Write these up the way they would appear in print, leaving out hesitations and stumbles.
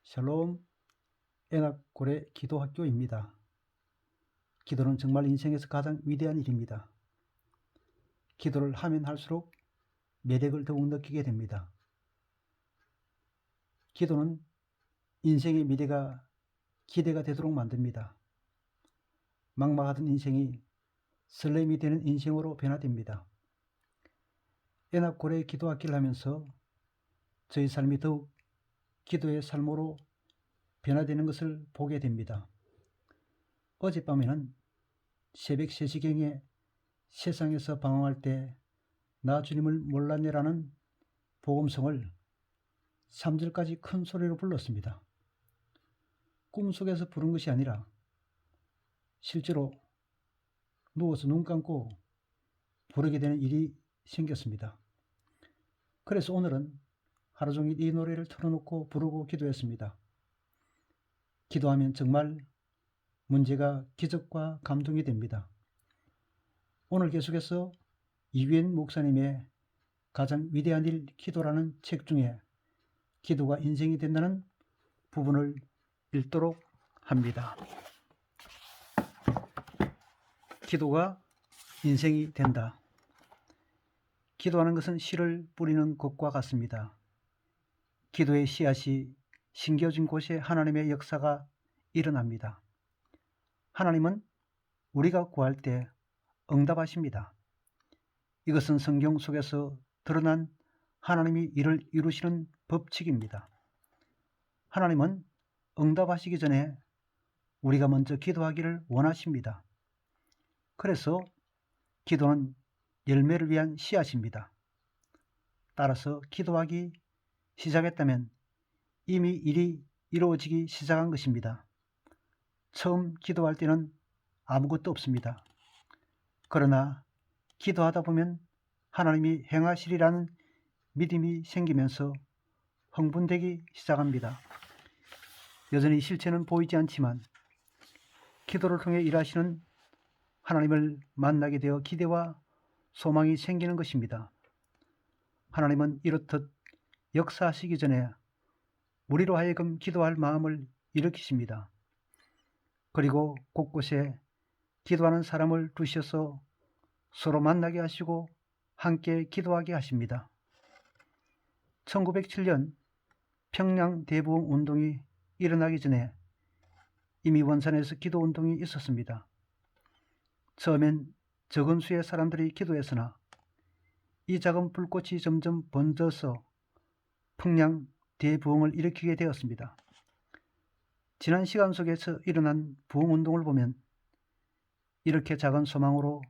샬롬, 애낙골의 기도학교입니다. 기도는 정말 인생에서 가장 위대한 일입니다. 기도를 하면 할수록 매력을 더욱 느끼게 됩니다. 기도는 인생의 미래가 기대가 되도록 만듭니다. 막막하던 인생이 설렘이 되는 인생으로 변화됩니다. 애낙골의 기도학기를 하면서 저희 삶이 더욱 기도의 삶으로 변화되는 것을 보게 됩니다. 어젯밤에는 새벽 3시경에 세상에서 방황할 때 나 주님을 몰랐네라는 복음성을 3절까지 큰 소리로 불렀습니다. 꿈속에서 부른 것이 아니라 실제로 누워서 눈 감고 부르게 되는 일이 생겼습니다. 그래서 오늘은 하루 종일 이 노래를 틀어놓고 부르고 기도했습니다. 기도하면 정말 문제가 기적과 감동이 됩니다. 오늘 계속해서 이규현 목사님의 가장 위대한 일 기도라는 책 중에 기도가 인생이 된다는 부분을 읽도록 합니다. 기도가 인생이 된다. 기도하는 것은 씨를 뿌리는 것과 같습니다. 기도의 씨앗이 심겨진 곳에 하나님의 역사가 일어납니다. 하나님은 우리가 구할 때 응답하십니다. 이것은 성경 속에서 드러난 하나님이 일을 이루시는 법칙입니다. 하나님은 응답하시기 전에 우리가 먼저 기도하기를 원하십니다. 그래서 기도는 열매를 위한 씨앗입니다. 따라서 기도하기 시작했다면 이미 일이 이루어지기 시작한 것입니다. 처음 기도할 때는 아무것도 없습니다. 그러나 기도하다 보면 하나님이 행하시리라는 믿음이 생기면서 흥분되기 시작합니다. 여전히 실체는 보이지 않지만 기도를 통해 일하시는 하나님을 만나게 되어 기대와 소망이 생기는 것입니다. 하나님은 이렇듯 역사하시기 전에 우리로 하여금 기도할 마음을 일으키십니다. 그리고 곳곳에 기도하는 사람을 두셔서 서로 만나게 하시고 함께 기도하게 하십니다. 1907년 평양 대부흥 운동이 일어나기 전에 이미 원산에서 기도 운동이 있었습니다. 처음엔 적은 수의 사람들이 기도했으나 이 작은 불꽃이 점점 번져서 평양 대부흥을 일으키게 되었습니다. 지난 시간 속에서 일어난 부흥운동을 보면 이렇게 작은 소망으로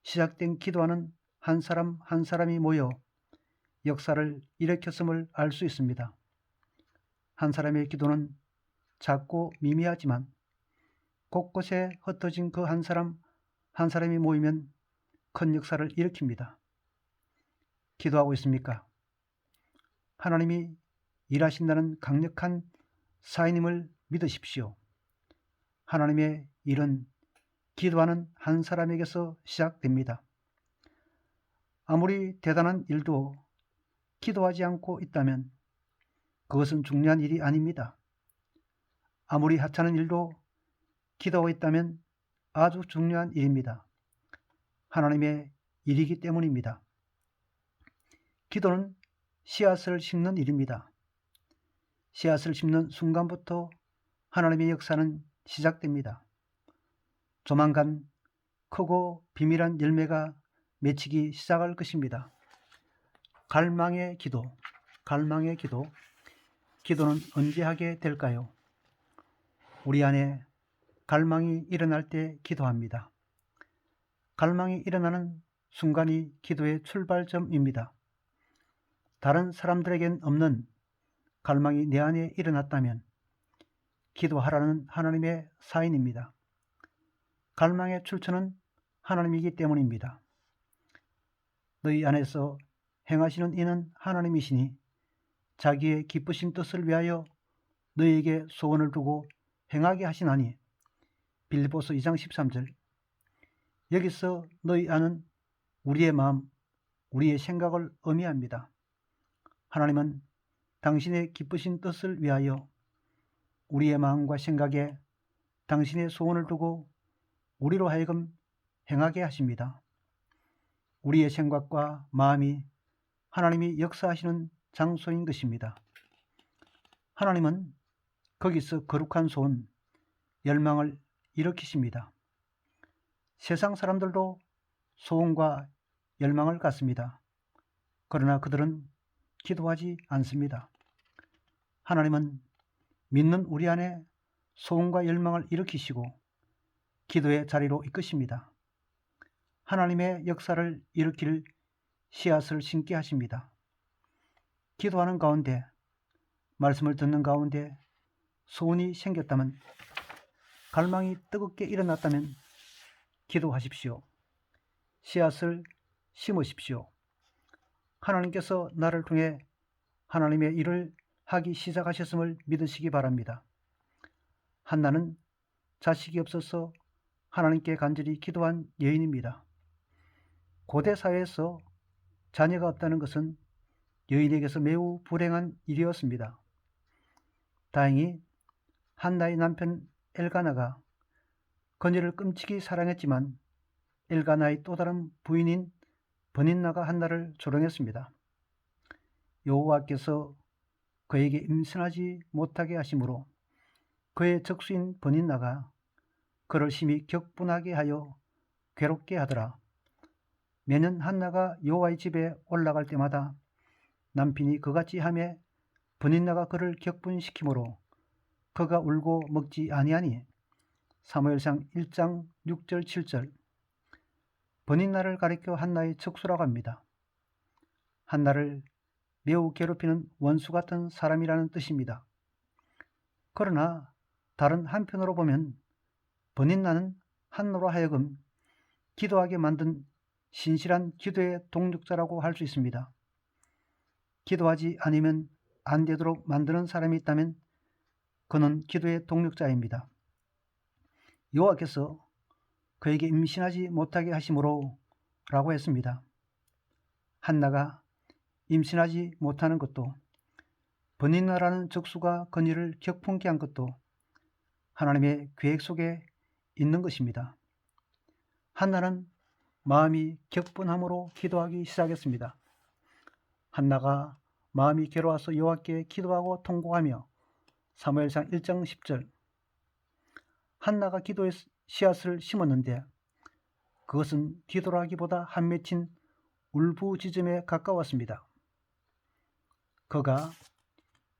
시작된 기도하는 한 사람 한 사람이 모여 역사를 일으켰음을 알 수 있습니다. 한 사람의 기도는 작고 미미하지만 곳곳에 흩어진 그 한 사람 한 사람이 모이면 큰 역사를 일으킵니다. 기도하고 있습니까? 하나님이 일하신다는 강력한 사인임을 믿으십시오. 하나님의 일은 기도하는 한 사람에게서 시작됩니다. 아무리 대단한 일도 기도하지 않고 있다면 그것은 중요한 일이 아닙니다. 아무리 하찮은 일도 기도하고 있다면 아주 중요한 일입니다. 하나님의 일이기 때문입니다. 기도는 씨앗을 심는 일입니다. 씨앗을 심는 순간부터 하나님의 역사는 시작됩니다. 조만간 크고 비밀한 열매가 맺히기 시작할 것입니다. 갈망의 기도, 갈망의 기도. 기도는 언제 하게 될까요? 우리 안에 갈망이 일어날 때 기도합니다. 갈망이 일어나는 순간이 기도의 출발점입니다. 다른 사람들에겐 없는 갈망이 내 안에 일어났다면 기도하라는 하나님의 사인입니다. 갈망의 출처는 하나님이기 때문입니다. 너희 안에서 행하시는 이는 하나님이시니 자기의 기쁘신 뜻을 위하여 너희에게 소원을 두고 행하게 하시나니. 빌립보서 2장 13절. 여기서 너희 안은 우리의 마음, 우리의 생각을 의미합니다. 하나님은 당신의 기쁘신 뜻을 위하여 우리의 마음과 생각에 당신의 소원을 두고 우리로 하여금 행하게 하십니다. 우리의 생각과 마음이 하나님이 역사하시는 장소인 것입니다. 하나님은 거기서 거룩한 소원, 열망을 일으키십니다. 세상 사람들도 소원과 열망을 갖습니다. 그러나 그들은 기도하지 않습니다. 하나님은 믿는 우리 안에 소원과 열망을 일으키시고 기도의 자리로 이끄십니다. 하나님의 역사를 일으킬 씨앗을 심게 하십니다. 기도하는 가운데, 말씀을 듣는 가운데 소원이 생겼다면, 갈망이 뜨겁게 일어났다면 기도하십시오. 씨앗을 심으십시오. 하나님께서 나를 통해 하나님의 일을 하기 시작하셨음을 믿으시기 바랍니다. 한나는 자식이 없어서 하나님께 간절히 기도한 여인입니다. 고대 사회에서 자녀가 없다는 것은 여인에게서 매우 불행한 일이었습니다. 다행히 한나의 남편 엘가나가 그녀를 끔찍이 사랑했지만 엘가나의 또 다른 부인인 버닌나가 한나를 조롱했습니다. 여호와께서 그에게 임신하지 못하게 하심으로 그의 적수인 버닌나가 그를 심히 격분하게 하여 괴롭게 하더라. 매년 한나가 여호와의 집에 올라갈 때마다 남편이 그같이 하매 버닌나가 그를 격분시키므로 그가 울고 먹지 아니하니 사무엘상 1장 6절 7절. 버닌나를 가리켜 한나의 적수라고 합니다. 한나를 매우 괴롭히는 원수 같은 사람이라는 뜻입니다. 그러나 다른 한편으로 보면 버닌나는 한나로 하여금 기도하게 만든 신실한 기도의 동력자라고 할 수 있습니다. 기도하지 않으면 안 되도록 만드는 사람이 있다면 그는 기도의 동력자입니다. 여호와께서 그에게 임신하지 못하게 하심으로 라고 했습니다. 한나가 임신하지 못하는 것도, 버닌나라는 적수가 그녀를 격분케 한 것도 하나님의 계획 속에 있는 것입니다. 한나는 마음이 격분함으로 기도하기 시작했습니다. 한나가 마음이 괴로워서 여호와께 기도하고 통곡하며 사무엘상 1장 10절. 한나가 기도의 씨앗을 심었는데 그것은 기도라기보다 한 맺힌 울부짖음에 가까웠습니다. 그가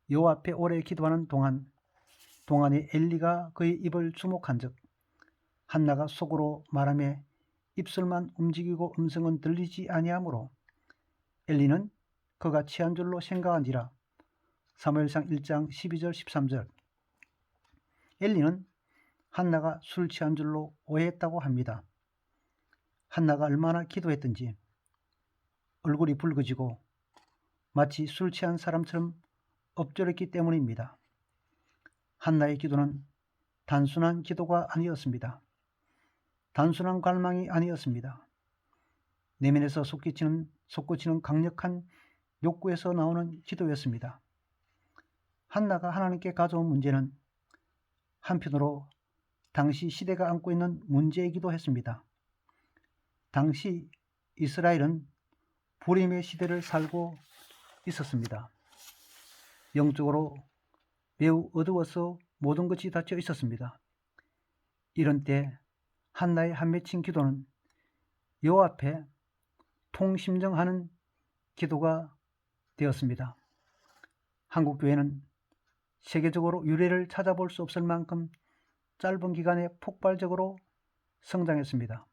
여호와 앞에 오래 기도하는 동안에 엘리가 그의 입을 주목한 즉 한나가 속으로 말하며 입술만 움직이고 음성은 들리지 아니하므로 엘리는 그가 취한 줄로 생각한지라. 사무엘상 1장 12절 13절. 엘리는 한나가 술 취한 줄로 오해했다고 합니다. 한나가 얼마나 기도했든지 얼굴이 붉어지고 마치 술 취한 사람처럼 엎드렸기 때문입니다. 한나의 기도는 단순한 기도가 아니었습니다. 단순한 갈망이 아니었습니다. 내면에서 솟구치는 강력한 욕구에서 나오는 기도였습니다. 한나가 하나님께 가져온 문제는 한편으로 당시 시대가 안고 있는 문제이기도 했습니다. 당시 이스라엘은 불임의 시대를 살고 있었습니다. 영적으로 매우 어두워서 모든 것이 닫혀 있었습니다. 이런 때 한나의 한 맺힌 기도는 여호와 앞에 통심정하는 기도가 되었습니다. 한국교회는 세계적으로 유례를 찾아볼 수 없을 만큼 짧은 기간에 폭발적으로 성장했습니다.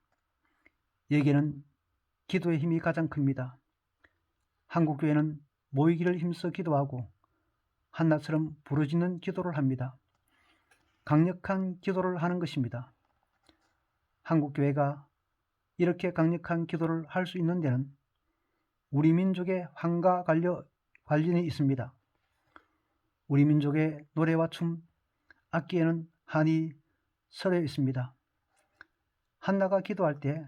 여기에는 기도의 힘이 가장 큽니다. 한국교회는 모이기를 힘써 기도하고 한나처럼 부르짖는 기도를 합니다. 강력한 기도를 하는 것입니다. 한국교회가 이렇게 강력한 기도를 할 수 있는 데는 우리 민족의 환과 관련이 있습니다. 우리 민족의 노래와 춤, 악기에는 한이 서려 있습니다. 한나가 기도할 때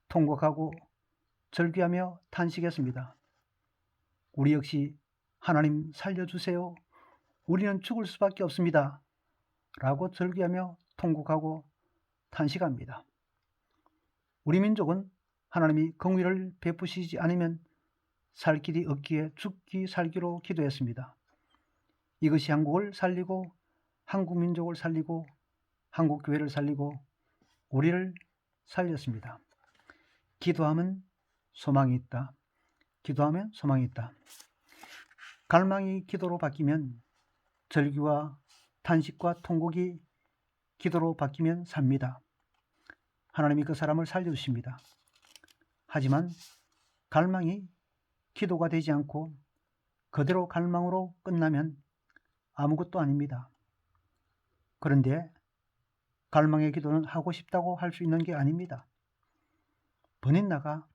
통곡하고 절규하며 탄식했습니다. 우리 역시 하나님 살려주세요. 우리는 죽을 수밖에 없습니다. 라고 절규하며 통곡하고 탄식합니다. 우리 민족은 하나님이 긍휼을 베푸시지 않으면 살 길이 없기에 죽기 살기로 기도했습니다. 이것이 한국을 살리고 한국 민족을 살리고 한국 교회를 살리고 우리를 살렸습니다. 기도하면 소망이 있다. 기도하면 소망이 있다. 갈망이 기도로 바뀌면 절규와 탄식과 통곡이 기도로 바뀌면 삽니다. 하나님이 그 사람을 살려주십니다. 하지만 갈망이 기도가 되지 않고 그대로 갈망으로 끝나면 아무것도 아닙니다. 그런데 갈망의 기도는 하고 싶다고 할 수 있는 게 아닙니다. 버닌나가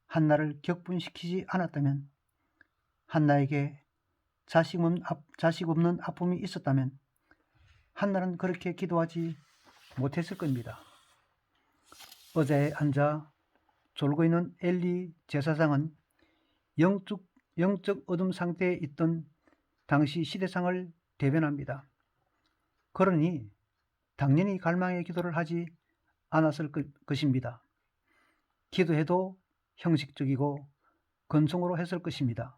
한나를 격분시키지 않았다면, 한나에게 자식 없는 아픔이 있었다면 한나는 그렇게 기도하지 못했을 겁니다. 의자에 앉아 졸고 있는 엘리 제사장은 영적 어둠 상태에 있던 당시 시대상을 대변합니다. 그러니 당연히 갈망의 기도를 하지 않았을 것입니다. 기도해도 형식적이고 건성으로 했을 것입니다.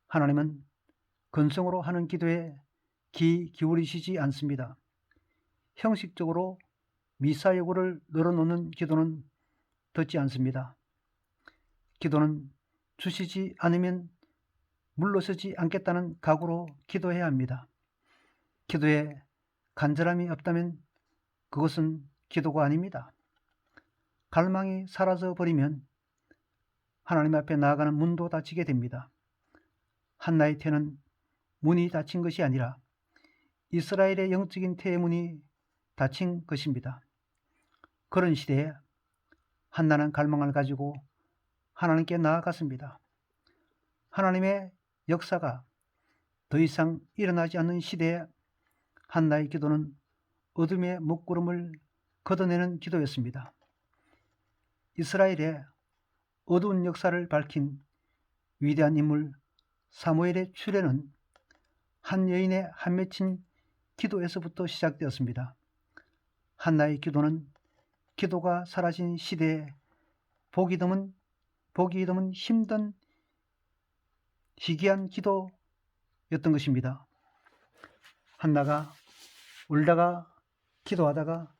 하나님은 건성으로 하는 기도에 귀 기울이시지 않습니다. 형식적으로 미사 여구를 늘어놓는 기도는 듣지 않습니다. 기도는 주시지 않으면 물러서지 않겠다는 각오로 기도해야 합니다. 기도에 간절함이 없다면 그것은 기도가 아닙니다. 갈망이 사라져 버리면 하나님 앞에 나아가는 문도 닫히게 됩니다. 한나의 태는 문이 닫힌 것이 아니라 이스라엘의 영적인 태의 문이 닫힌 것입니다. 그런 시대에 한나는 갈망을 가지고 하나님께 나아갔습니다. 하나님의 역사가 더 이상 일어나지 않는 시대에 한나의 기도는 어둠의 먹구름을 걷어내는 기도였습니다. 이스라엘의 어두운 역사를 밝힌 위대한 인물 사무엘의 출애는 한 여인의 한 맺힌 기도에서부터 시작되었습니다. 한나의 기도는 기도가 사라진 시대에 보기 드문 힘든 희귀한 기도였던 것입니다. 한나가 울다가 기도하다가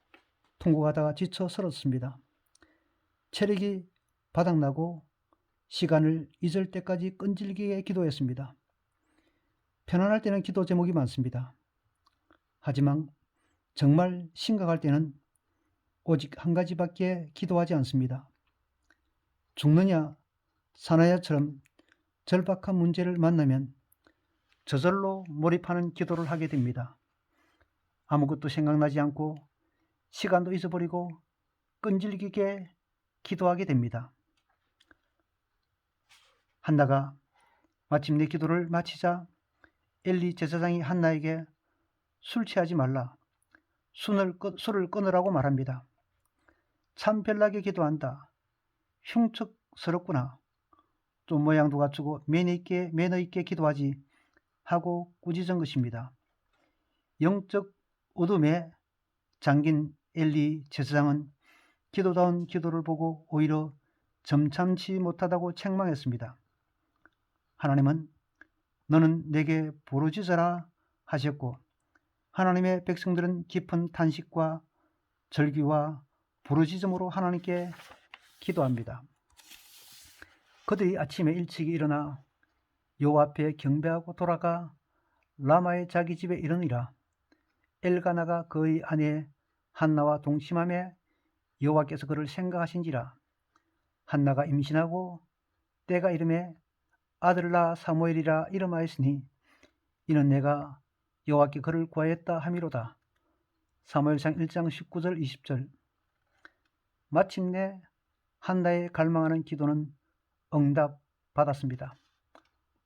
통곡하다가 지쳐 서렀습니다. 체력이 바닥나고 시간을 잊을 때까지 끈질기게 기도했습니다. 편안할 때는 기도 제목이 많습니다. 하지만 정말 심각할 때는 오직 한 가지밖에 기도하지 않습니다. 죽느냐 사나야처럼 절박한 문제를 만나면 저절로 몰입하는 기도를 하게 됩니다. 아무것도 생각나지 않고 시간도 잊어버리고 끈질기게 기도하게 됩니다. 한나가 마침내 기도를 마치자 엘리 제사장이 한나에게 술 취하지 말라, 술을 끊으라고 말합니다. 참 별나게 기도한다. 흉측스럽구나. 좀 모양도 갖추고 매너 있게 기도하지 하고 꾸짖은 것입니다. 영적 어둠에 잠긴 엘리 제사장은 기도다운 기도를 보고 오히려 점참치 못하다고 책망했습니다. 하나님은 너는 내게 부르짖어라 하셨고, 하나님의 백성들은 깊은 탄식과 절규와 부르짖음으로 하나님께 기도합니다. 그들이 아침에 일찍 일어나 여호와 앞에 경배하고 돌아가 라마의 자기 집에 이르니라. 엘가나가 그의 아내 한나와 동침하며 여호와께서 그를 생각하신지라. 한나가 임신하고 때가 이름에 아들을 낳아 사무엘이라 이름하였으니 이는 내가 여호와께 그를 구하였다 함이로다. 사무엘상 1장 19절 20절. 마침내 한나의 갈망하는 기도는 응답받았습니다.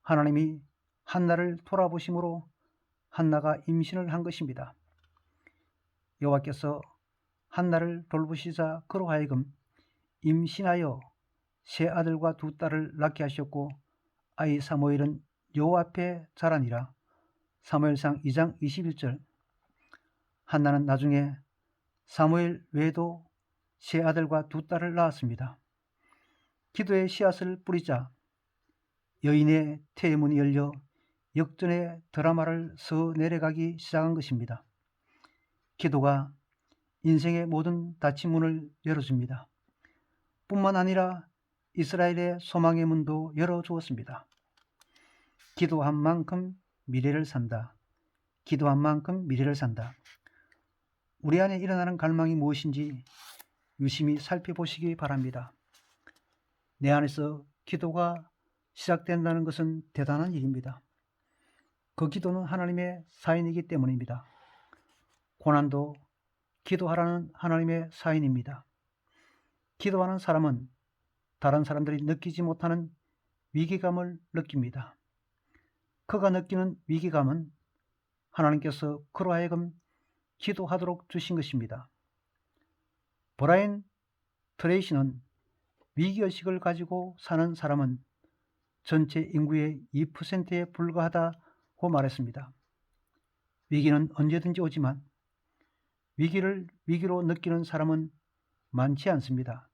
하나님이 한나를 돌아보심으로 한나가 임신을 한 것입니다. 여호와께서 한나를 돌보시자 그로 하여금 임신하여 세 아들과 두 딸을 낳게 하셨고, 아이 사무엘은 여호와 앞에 자라니라. 사무엘상 2장 21절. 한나는 나중에 사무엘 외에도 세 아들과 두 딸을 낳았습니다. 기도의 씨앗을 뿌리자 여인의 태문이 열려 역전의 드라마를 서 내려가기 시작한 것입니다. 기도가 인생의 모든 닫힌 문을 열어줍니다. 뿐만 아니라 이스라엘의 소망의 문도 열어주었습니다. 기도한 만큼 미래를 산다. 기도한 만큼 미래를 산다. 우리 안에 일어나는 갈망이 무엇인지 유심히 살펴보시기 바랍니다. 내 안에서 기도가 시작된다는 것은 대단한 일입니다. 그 기도는 하나님의 사인이기 때문입니다. 고난도 기도하라는 하나님의 사인입니다. 기도하는 사람은 다른 사람들이 느끼지 못하는 위기감을 느낍니다. 그가 느끼는 위기감은 하나님께서 그로 하여금 기도하도록 주신 것입니다. 브라이언 트레이시는 위기의식을 가지고 사는 사람은 전체 인구의 2%에 불과하다고 말했습니다. 위기는 언제든지 오지만 위기를 위기로 느끼는 사람은 많지 않습니다.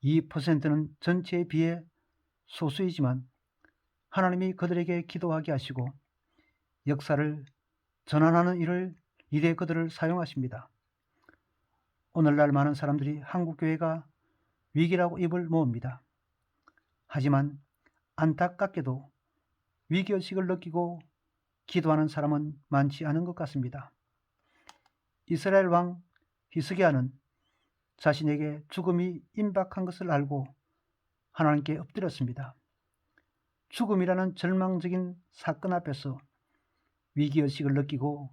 2%는 전체에 비해 소수이지만 하나님이 그들에게 기도하게 하시고 역사를 전환하는 일에 그들을 사용하십니다. 오늘날 많은 사람들이 한국교회가 위기라고 입을 모읍니다. 하지만 안타깝게도 위기의식을 느끼고 기도하는 사람은 많지 않은 것 같습니다. 이스라엘 왕 히스기야는 자신에게 죽음이 임박한 것을 알고 하나님께 엎드렸습니다. 죽음이라는 절망적인 사건 앞에서 위기의식을 느끼고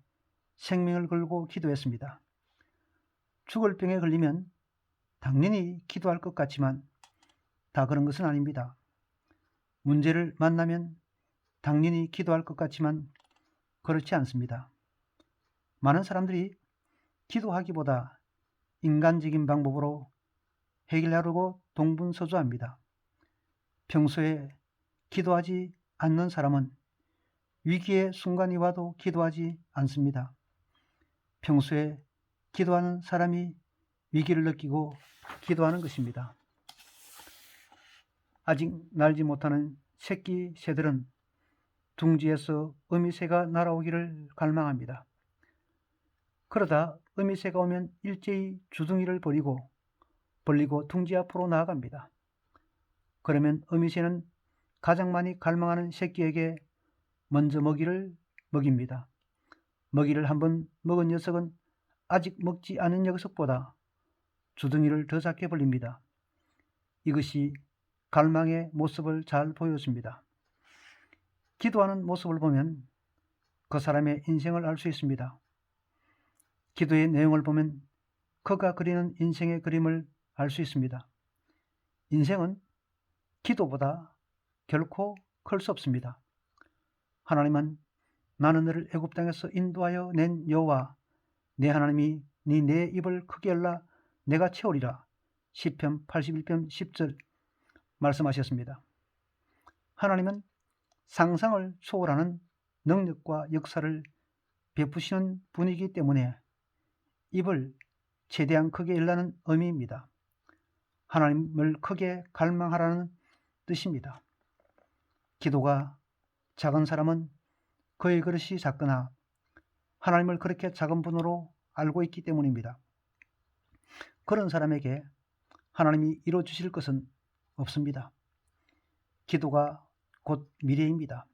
생명을 걸고 기도했습니다. 죽을 병에 걸리면 당연히 기도할 것 같지만 다 그런 것은 아닙니다. 문제를 만나면 당연히 기도할 것 같지만 그렇지 않습니다. 많은 사람들이 기도하기보다 인간적인 방법으로 해결하려고 동분서주합니다. 평소에 기도하지 않는 사람은 위기의 순간이 와도 기도하지 않습니다. 평소에 기도하는 사람이 위기를 느끼고 기도하는 것입니다. 아직 날지 못하는 새끼 새들은 둥지에서 어미새가 날아오기를 갈망합니다. 그러다 어미새가 오면 일제히 주둥이를 벌리고 둥지 앞으로 나아갑니다. 그러면 어미새는 가장 많이 갈망하는 새끼에게 먼저 먹이를 먹입니다. 먹이를 한번 먹은 녀석은 아직 먹지 않은 녀석보다 주둥이를 더 작게 벌립니다. 이것이 갈망의 모습을 잘 보여줍니다. 기도하는 모습을 보면 그 사람의 인생을 알 수 있습니다. 기도의 내용을 보면 그가 그리는 인생의 그림을 알 수 있습니다. 인생은 기도보다 결코 클 수 없습니다. 하나님은 나는 너를 애굽 땅에서 인도하여 낸 여호와 내 하나님이 내 입을 크게 열라 내가 채우리라. 시편 81편 10절 말씀하셨습니다. 하나님은 상상을 초월하는 능력과 역사를 베푸시는 분이기 때문에 입을 최대한 크게 열라는 의미입니다. 하나님을 크게 갈망하라는 뜻입니다. 기도가 작은 사람은 그의 그릇이 작거나 하나님을 그렇게 작은 분으로 알고 있기 때문입니다. 그런 사람에게 하나님이 이루어주실 것은 없습니다. 기도가 곧 미래입니다.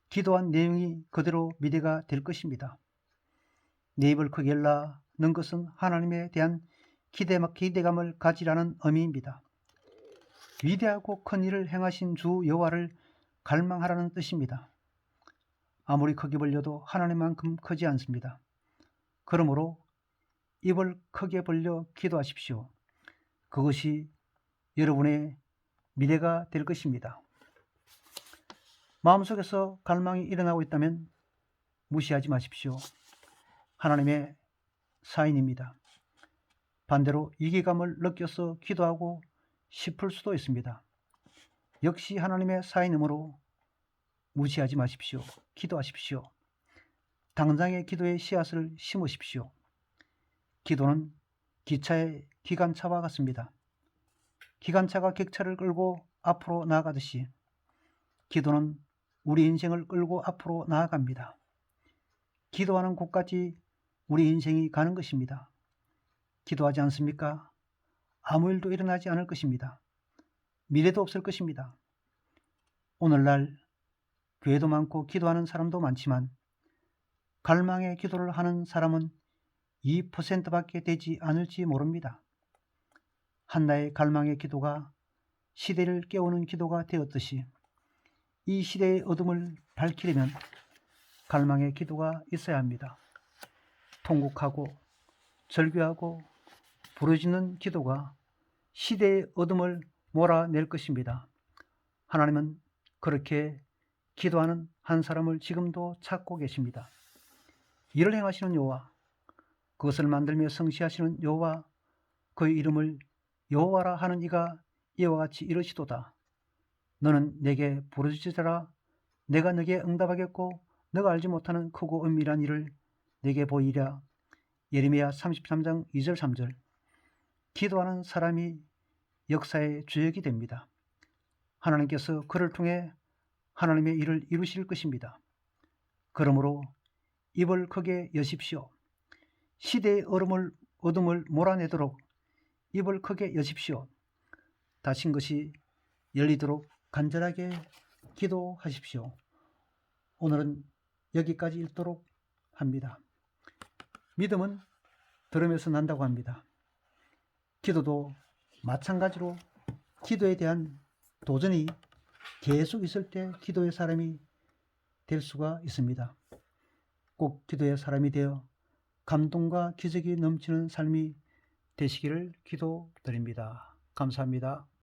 기도한 내용이 그대로 미래가 될 것입니다. 내 입을 크게 열라는 것은 하나님에 대한 기대감을 가지라는 의미입니다. 위대하고 큰 일을 행하신 주 여호와를 갈망하라는 뜻입니다. 아무리 크게 벌려도 하나님만큼 크지 않습니다. 그러므로 입을 크게 벌려 기도하십시오. 그것이 여러분의 미래가 될 것입니다. 마음속에서 갈망이 일어나고 있다면 무시하지 마십시오. 하나님의 사인입니다. 반대로 위기감을 느껴서 기도하고 싶을 수도 있습니다. 역시 하나님의 사인이므로 무시하지 마십시오. 기도하십시오. 당장의 기도의 씨앗을 심으십시오. 기도는 기차의 기관차와 같습니다. 기관차가 객차를 끌고 앞으로 나아가듯이 기도는 우리 인생을 끌고 앞으로 나아갑니다. 기도하는 곳까지 우리 인생이 가는 것입니다. 기도하지 않습니까? 아무 일도 일어나지 않을 것입니다. 미래도 없을 것입니다. 오늘날 교회도 많고 기도하는 사람도 많지만 갈망의 기도를 하는 사람은 2%밖에 되지 않을지 모릅니다. 한나의 갈망의 기도가 시대를 깨우는 기도가 되었듯이 이 시대의 어둠을 밝히려면 갈망의 기도가 있어야 합니다. 통곡하고 절규하고 부르짖는 기도가 시대의 어둠을 몰아낼 것입니다. 하나님은 그렇게 기도하는 한 사람을 지금도 찾고 계십니다. 이를 행하시는 여호와, 그것을 만들며 성취하시는 여호와, 그의 이름을 여호와라 하는 이가 이와 같이 이르시도다. 너는 내게 부르짖으라. 내가 네게 응답하겠고 너가 알지 못하는 크고 은밀한 일을 네게 보이랴. 예레미야 33장 2절 3절. 기도하는 사람이 역사의 주역이 됩니다. 하나님께서 그를 통해 하나님의 일을 이루실 것입니다. 그러므로 입을 크게 여십시오. 시대의 어둠을 몰아내도록 입을 크게 여십시오. 닫힌 것이 열리도록 간절하게 기도하십시오. 오늘은 여기까지 읽도록 합니다. 믿음은 들으면서 난다고 합니다. 기도도 마찬가지로 기도에 대한 도전이 계속 있을 때 기도의 사람이 될 수가 있습니다. 꼭 기도의 사람이 되어 감동과 기적이 넘치는 삶이 되시기를 기도드립니다. 감사합니다.